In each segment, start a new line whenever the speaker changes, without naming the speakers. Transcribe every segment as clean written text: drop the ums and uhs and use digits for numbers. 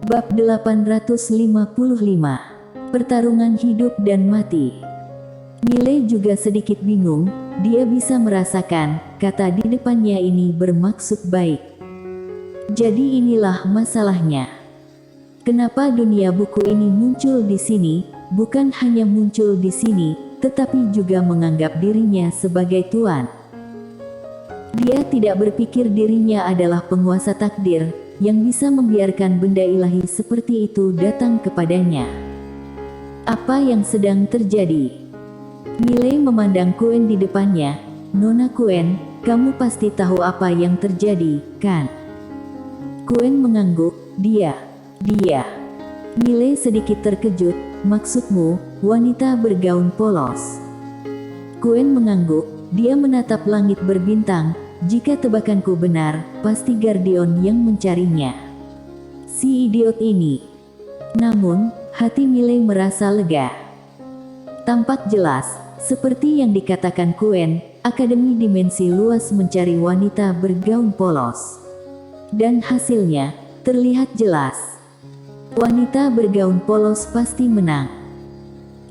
Bab 855. Pertarungan hidup dan mati. Miley juga sedikit bingung, dia bisa merasakan, kata di depannya ini bermaksud baik. Jadi inilah masalahnya. Kenapa dunia buku ini muncul di sini, bukan hanya muncul di sini, tetapi juga menganggap dirinya sebagai tuan. Dia tidak berpikir dirinya adalah penguasa takdir, yang bisa membiarkan benda ilahi seperti itu datang kepadanya. Apa yang sedang terjadi? Miley memandang Kuen di depannya. Nona Kuen, kamu pasti tahu apa yang terjadi, kan? Kuen mengangguk, dia. Miley sedikit terkejut, maksudmu, wanita bergaun polos? Kuen mengangguk, dia menatap langit berbintang. Jika tebakanku benar, pasti Guardian yang mencarinya. Si idiot ini. Namun, hati Miley merasa lega. Tampak jelas, seperti yang dikatakan Kuen, Akademi Dimensi Luas mencari wanita bergaun polos. Dan hasilnya, terlihat jelas. Wanita bergaun polos pasti menang.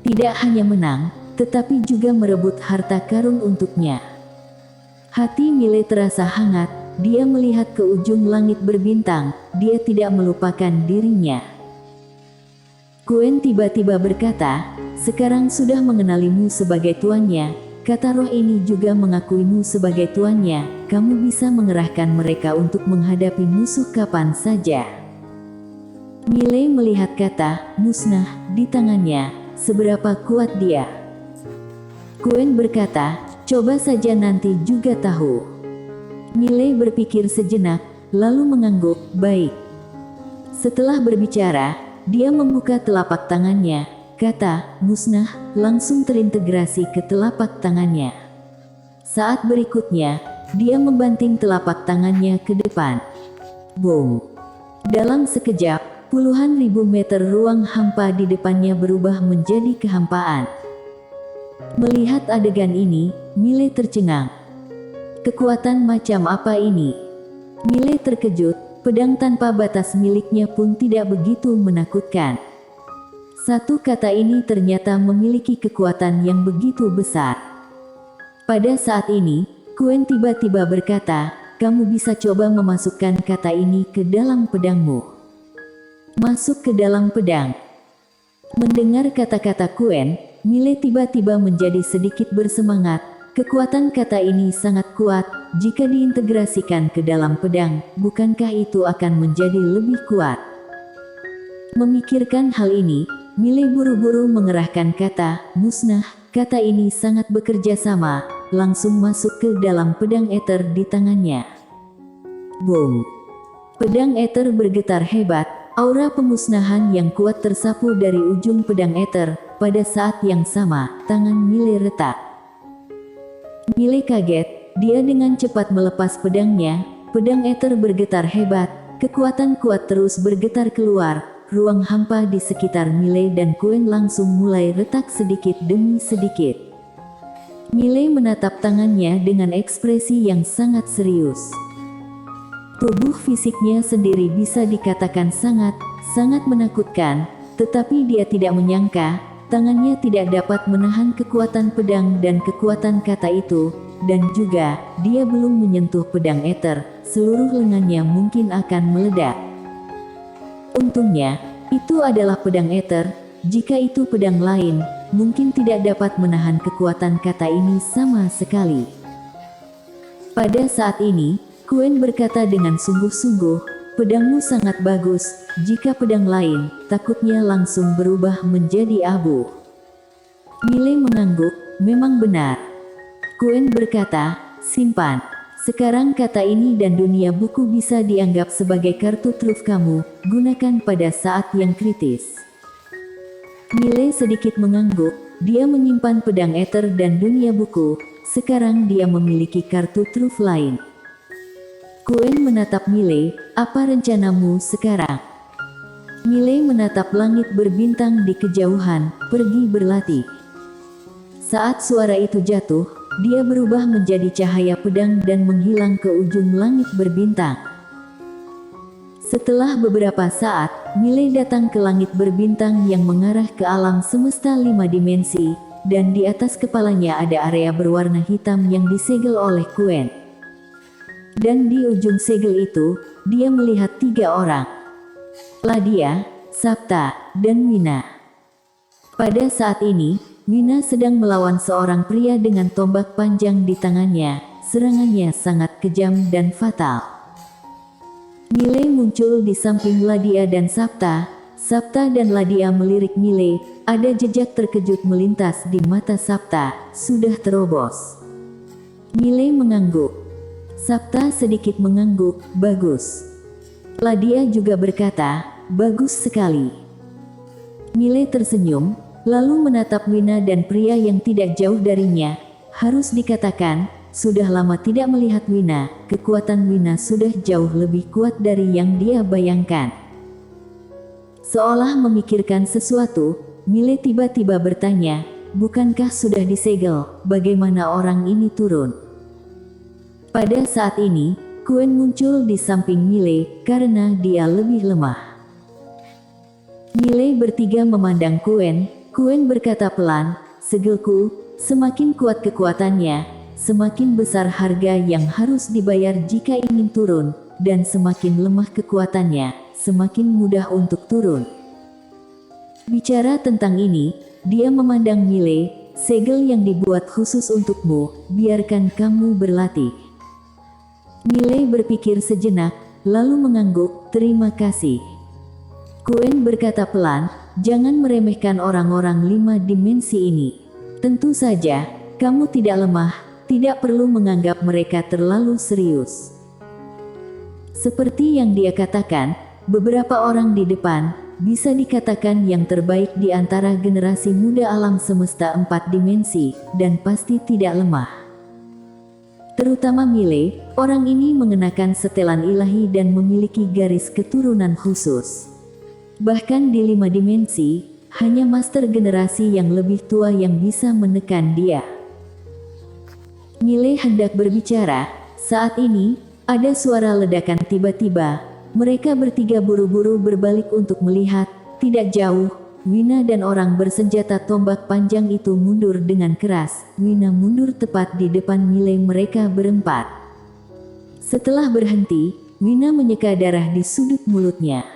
Tidak hanya menang, tetapi juga merebut harta karun untuknya. Hati Miley terasa hangat, dia melihat ke ujung langit berbintang, dia tidak melupakan dirinya. Kuen tiba-tiba berkata, sekarang sudah mengenalimu sebagai tuannya, kata roh ini juga mengakuimu sebagai tuannya, kamu bisa mengerahkan mereka untuk menghadapi musuh kapan saja. Miley melihat kata, musnah, di tangannya, seberapa kuat dia. Kuen berkata, coba saja nanti juga tahu. Miley berpikir sejenak, lalu mengangguk, baik. Setelah berbicara, dia membuka telapak tangannya, kata, musnah, langsung terintegrasi ke telapak tangannya. Saat berikutnya, dia membanting telapak tangannya ke depan. Boom. Dalam sekejap, puluhan ribu meter ruang hampa di depannya berubah menjadi kehampaan. Melihat adegan ini, Miley tercengang. Kekuatan macam apa ini? Miley terkejut, pedang tanpa batas miliknya pun tidak begitu menakutkan. Satu kata ini ternyata memiliki kekuatan yang begitu besar. Pada saat ini, Kuen tiba-tiba berkata, kamu bisa coba memasukkan kata ini ke dalam pedangmu. Masuk ke dalam pedang. Mendengar kata-kata Kuen, Miley tiba-tiba menjadi sedikit bersemangat. Kekuatan kata ini sangat kuat, jika diintegrasikan ke dalam pedang, bukankah itu akan menjadi lebih kuat? Memikirkan hal ini, Miley buru-buru mengerahkan kata, musnah, kata ini sangat bekerja sama, langsung masuk ke dalam pedang ether di tangannya. Boom! Pedang ether bergetar hebat, aura pemusnahan yang kuat tersapu dari ujung pedang ether. Pada saat yang sama, tangan Miley retak. Miley kaget, dia dengan cepat melepas pedangnya, pedang ether bergetar hebat, kekuatan kuat terus bergetar keluar, ruang hampa di sekitar Miley dan Kuen langsung mulai retak sedikit demi sedikit. Miley menatap tangannya dengan ekspresi yang sangat serius. Tubuh fisiknya sendiri bisa dikatakan sangat menakutkan, tetapi dia tidak menyangka, tangannya tidak dapat menahan kekuatan pedang dan kekuatan kata itu, dan juga, dia belum menyentuh pedang ether, seluruh lengannya mungkin akan meledak. Untungnya, itu adalah pedang ether, jika itu pedang lain, mungkin tidak dapat menahan kekuatan kata ini sama sekali. Pada saat ini, Kuen berkata dengan sungguh-sungguh, pedangmu sangat bagus, jika pedang lain, takutnya langsung berubah menjadi abu. Miley mengangguk, memang benar. Kuen berkata, simpan. Sekarang kata ini dan dunia buku bisa dianggap sebagai kartu truf kamu, gunakan pada saat yang kritis. Miley sedikit mengangguk, dia menyimpan pedang ether dan dunia buku, sekarang dia memiliki kartu truf lain. Kuen menatap Miley, apa rencanamu sekarang? Miley menatap langit berbintang di kejauhan, pergi berlatih. Saat suara itu jatuh, dia berubah menjadi cahaya pedang dan menghilang ke ujung langit berbintang. Setelah beberapa saat, Miley datang ke langit berbintang yang mengarah ke alam semesta 5 dimensi, dan di atas kepalanya ada area berwarna hitam yang disegel oleh Quen. Dan di ujung segel itu, dia melihat 3 orang. Ladia, Sabta, dan Wina. Pada saat ini, Wina sedang melawan seorang pria dengan tombak panjang di tangannya. Serangannya sangat kejam dan fatal. Miley muncul di samping Ladia dan Sabta. Sabta dan Ladia melirik Miley. Ada jejak terkejut melintas di mata Sabta. Sudah terobos. Miley mengangguk. Sabta sedikit mengangguk. Bagus. Ladia juga berkata, bagus sekali. Miley tersenyum, lalu menatap Wina dan pria yang tidak jauh darinya. Harus dikatakan, sudah lama tidak melihat Wina, kekuatan Wina sudah jauh lebih kuat dari yang dia bayangkan. Seolah memikirkan sesuatu, Miley tiba-tiba bertanya, bukankah sudah disegel, bagaimana orang ini turun? Pada saat ini, Quen muncul di samping Miley, karena dia lebih lemah. Miley bertiga memandang Quen. Quen berkata pelan, segelku, semakin kuat kekuatannya, semakin besar harga yang harus dibayar jika ingin turun, dan semakin lemah kekuatannya, semakin mudah untuk turun. Bicara tentang ini, dia memandang Miley, segel yang dibuat khusus untukmu, biarkan kamu berlatih. Miley berpikir sejenak, lalu mengangguk, terima kasih. Quen berkata pelan, jangan meremehkan orang-orang 5 dimensi ini. Tentu saja, kamu tidak lemah, tidak perlu menganggap mereka terlalu serius. Seperti yang dia katakan, beberapa orang di depan, bisa dikatakan yang terbaik di antara generasi muda alam semesta 4 dimensi, dan pasti tidak lemah. Terutama Miley, orang ini mengenakan setelan ilahi dan memiliki garis keturunan khusus. Bahkan di 5 dimensi, hanya master generasi yang lebih tua yang bisa menekan dia. Miley hendak berbicara, saat ini, ada suara ledakan tiba-tiba, mereka bertiga buru-buru berbalik untuk melihat, tidak jauh, Wina dan orang bersenjata tombak panjang itu mundur dengan keras. Wina mundur tepat di depan Miley mereka berempat. Setelah berhenti, Wina menyeka darah di sudut mulutnya.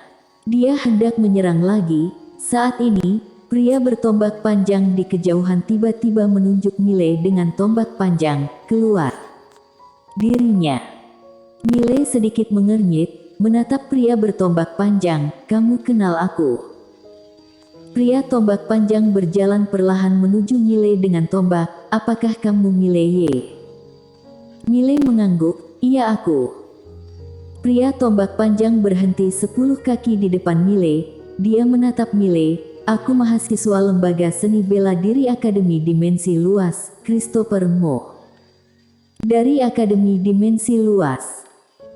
Dia hendak menyerang lagi, saat ini, pria bertombak panjang di kejauhan tiba-tiba menunjuk Miley dengan tombak panjang, keluar. Dirinya. Miley sedikit mengernyit, menatap pria bertombak panjang, kamu kenal aku. Pria tombak panjang berjalan perlahan menuju Miley dengan tombak, apakah kamu Miley? Miley mengangguk, iya aku. Pria tombak panjang berhenti 10 kaki di depan Miley, dia menatap Miley. Aku mahasiswa Lembaga Seni Bela Diri Akademi Dimensi Luas, Christopher Mo. Dari Akademi Dimensi Luas.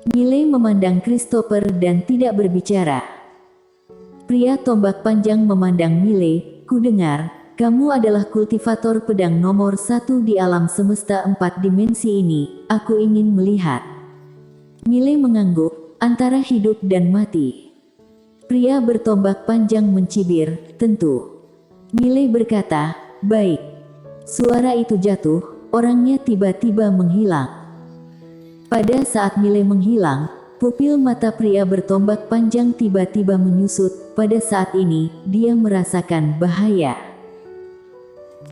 Miley memandang Christopher dan tidak berbicara. Pria tombak panjang memandang Miley, ku dengar, kamu adalah kultivator pedang nomor 1 di alam semesta 4 dimensi ini, aku ingin melihat. Miley mengangguk, antara hidup dan mati. Pria bertombak panjang mencibir, tentu. Miley berkata, baik. Suara itu jatuh, orangnya tiba-tiba menghilang. Pada saat Miley menghilang, pupil mata pria bertombak panjang tiba-tiba menyusut. Pada saat ini, dia merasakan bahaya.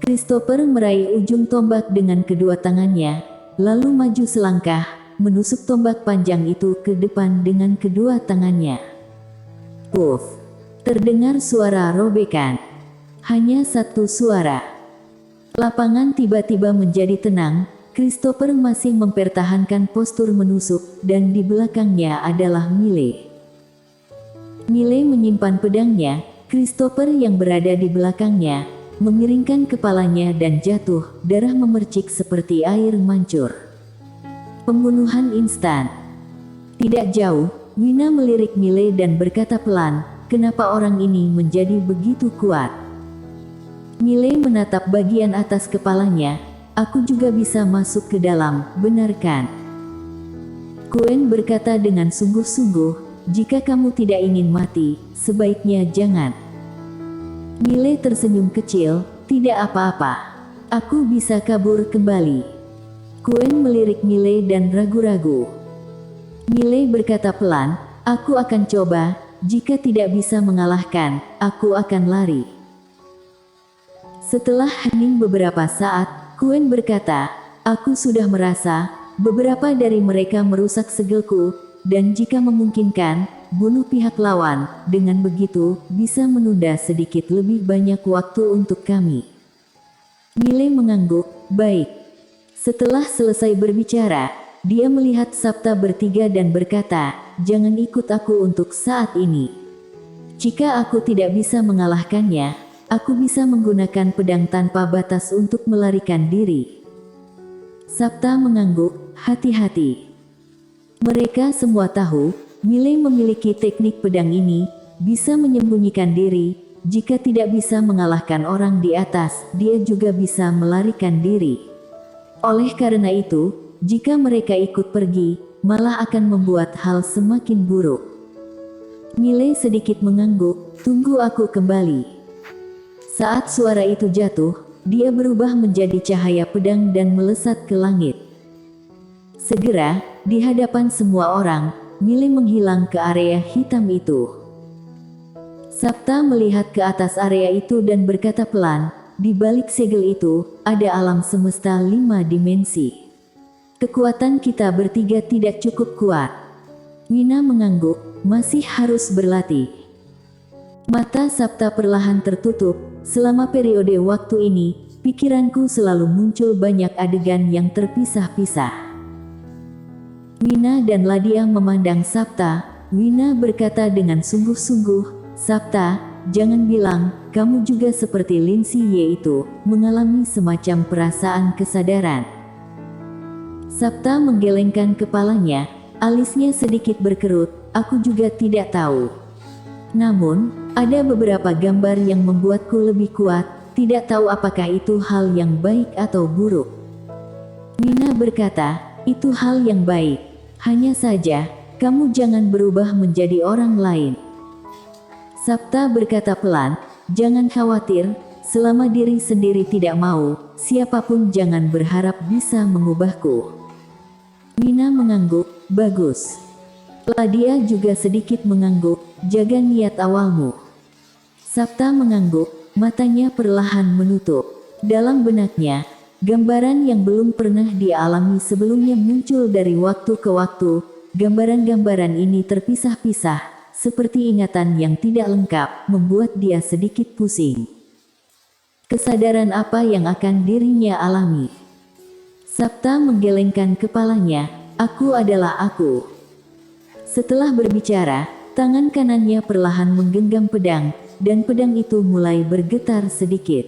Christopher meraih ujung tombak dengan kedua tangannya, lalu maju selangkah, menusuk tombak panjang itu ke depan dengan kedua tangannya. Puff! Terdengar suara robekan. Hanya satu suara. Lapangan tiba-tiba menjadi tenang. Christopher masih mempertahankan postur menusuk, dan di belakangnya adalah Miley. Miley menyimpan pedangnya. Christopher yang berada di belakangnya memiringkan kepalanya dan jatuh. Darah memercik seperti air mancur. Pembunuhan instan. Tidak jauh, Wina melirik Miley dan berkata pelan, kenapa orang ini menjadi begitu kuat? Miley menatap bagian atas kepalanya, aku juga bisa masuk ke dalam, benar kan? Quen berkata dengan sungguh-sungguh, jika kamu tidak ingin mati, sebaiknya jangan. Miley tersenyum kecil, tidak apa-apa. Aku bisa kabur kembali. Quen melirik Miley dan ragu-ragu. Miley berkata pelan, aku akan coba, jika tidak bisa mengalahkan, aku akan lari. Setelah hening beberapa saat, Quen berkata, aku sudah merasa, beberapa dari mereka merusak segelku, dan jika memungkinkan, bunuh pihak lawan, dengan begitu, bisa menunda sedikit lebih banyak waktu untuk kami. Miley mengangguk, baik. Setelah selesai berbicara, dia melihat Sabta bertiga dan berkata, jangan ikut aku untuk saat ini. Jika aku tidak bisa mengalahkannya, aku bisa menggunakan pedang tanpa batas untuk melarikan diri. Sabta mengangguk, hati-hati. Mereka semua tahu, Miley memiliki teknik pedang ini, bisa menyembunyikan diri, jika tidak bisa mengalahkan orang di atas, dia juga bisa melarikan diri. Oleh karena itu, jika mereka ikut pergi, malah akan membuat hal semakin buruk. Miley sedikit mengangguk, tunggu aku kembali. Saat suara itu jatuh, dia berubah menjadi cahaya pedang dan melesat ke langit. Segera, di hadapan semua orang, Miley menghilang ke area hitam itu. Sabta melihat ke atas area itu dan berkata pelan, di balik segel itu, ada alam semesta 5 dimensi. Kekuatan kita bertiga tidak cukup kuat. Wina mengangguk, masih harus berlatih. Mata Sabta perlahan tertutup. Selama periode waktu ini, pikiranku selalu muncul banyak adegan yang terpisah-pisah. Wina dan Ladia memandang Sabta. Wina berkata dengan sungguh-sungguh, Sabta, jangan bilang, kamu juga seperti Lindsay yaitu, mengalami semacam perasaan kesadaran. Sabta menggelengkan kepalanya, alisnya sedikit berkerut, aku juga tidak tahu. Namun, ada beberapa gambar yang membuatku lebih kuat, tidak tahu apakah itu hal yang baik atau buruk. Wina berkata, itu hal yang baik. Hanya saja, kamu jangan berubah menjadi orang lain. Sabta berkata pelan, jangan khawatir, selama diri sendiri tidak mau, siapapun jangan berharap bisa mengubahku. Wina mengangguk, bagus. Ladia juga sedikit mengangguk, jaga niat awalmu. Sabta mengangguk, matanya perlahan menutup. Dalam benaknya, gambaran yang belum pernah dia alami sebelumnya muncul dari waktu ke waktu. Gambaran-gambaran ini terpisah-pisah, seperti ingatan yang tidak lengkap, membuat dia sedikit pusing. Kesadaran apa yang akan dirinya alami? Sabta menggelengkan kepalanya, aku adalah aku. Setelah berbicara, tangan kanannya perlahan menggenggam pedang, dan pedang itu mulai bergetar sedikit.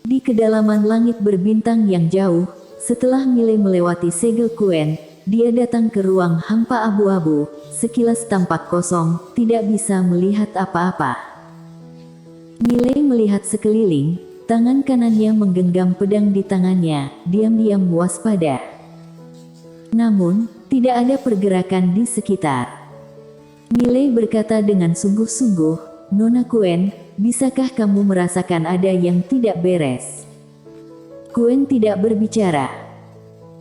Di kedalaman langit berbintang yang jauh, setelah Miley melewati segel Quen, dia datang ke ruang hampa abu-abu, sekilas tampak kosong, tidak bisa melihat apa-apa. Miley melihat sekeliling, tangan kanannya menggenggam pedang di tangannya, diam-diam waspada. Namun, tidak ada pergerakan di sekitar. Miley berkata dengan sungguh-sungguh, Nona Quen, bisakah kamu merasakan ada yang tidak beres? Quen tidak berbicara.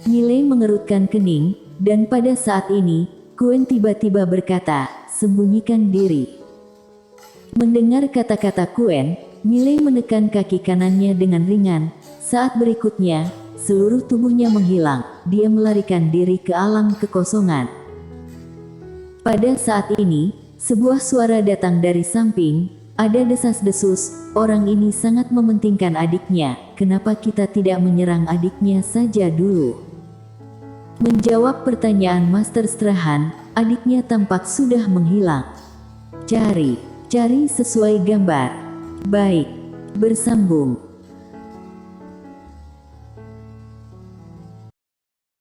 Miley mengerutkan kening, dan pada saat ini, Quen tiba-tiba berkata, sembunyikan diri. Mendengar kata-kata Quen, Miley menekan kaki kanannya dengan ringan. Saat berikutnya, seluruh tubuhnya menghilang, dia melarikan diri ke alam kekosongan. Pada saat ini, sebuah suara datang dari samping, ada desas-desus, orang ini sangat mementingkan adiknya, kenapa kita tidak menyerang adiknya saja dulu? Menjawab pertanyaan Master Strahan, adiknya tampak sudah menghilang. Cari sesuai gambar. Baik, bersambung.